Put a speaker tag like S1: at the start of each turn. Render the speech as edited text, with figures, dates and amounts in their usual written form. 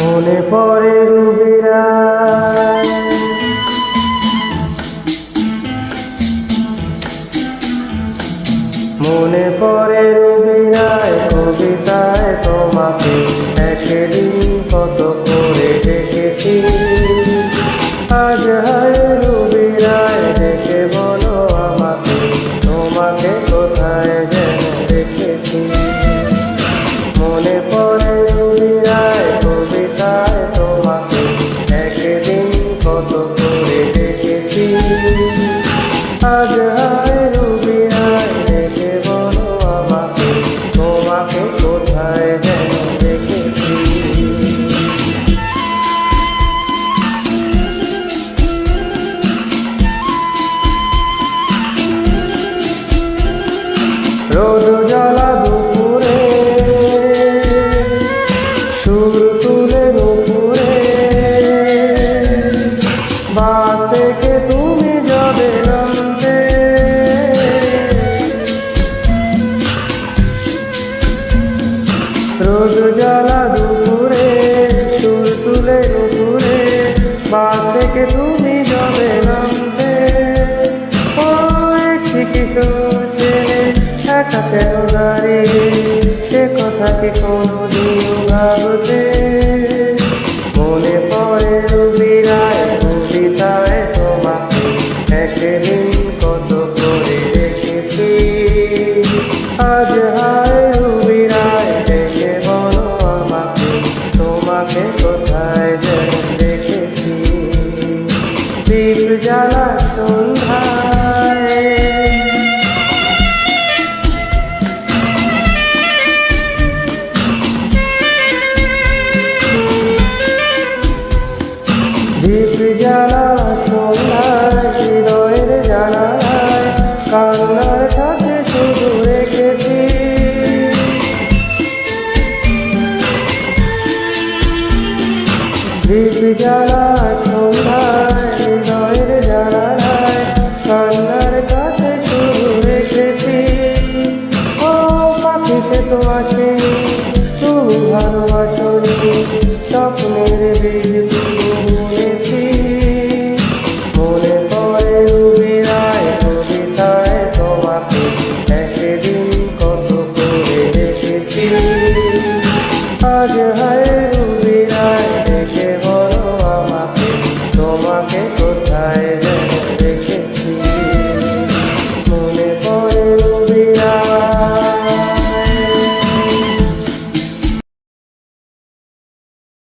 S1: মনে পড়ে রুবিরায়, মনে পড়ে রুবিরায় কবিতায় তোমাকে একদিন কত করে দেখেছি। আজ হায় রুবিরায় দেখে বলো আমাকে, তোমাকে কোথায় যেন দেখেছি। মনে পড়ে রুবিরায় কবিতায় তোমাকে একদিন কত করে দেখেছি। আজ হায় রুবিরায় দেখে বলো আমাকে, তোমাকে কোথায় যেন দেখেছি। রোদ জ্বালা দুপুরে সুর তুলে নুপুরে, বাস থেকে তুমি যাবে নামতে। রোদ জ্বালা দুপুরে সুর তুলে নুপুরে, বাস থেকে তুমি যাবে নামতে। ও একটি কিশোর ছেলে একা কেন দাঁড়িয়ে, সে কথা কি কোনোদিন ভাবতে। মনে পড়ে রুবিরায় কবিতায় তোমাকে একদিন কত করে দেখেছি। আজ হায় রুবিরায় দেখে বলো আমাকে, তোমাকে কোথায় যেন দেখেছি। দীপ জ্বালা সন্ধ্যায়, দীপ জ্বালা সন্ধ্যায় হৃদয়ের জানালায় কান্নার কাছে শুধু রেখেছি। দীপ জ্বালা সন্ধ্যায় হৃদয়ের জানালায় কান্নার কাছে শুধু রেখেছি। ও পাখি সে তো আসেনি, তুমি ভালোবাসনি, স্বপ্নের বীজ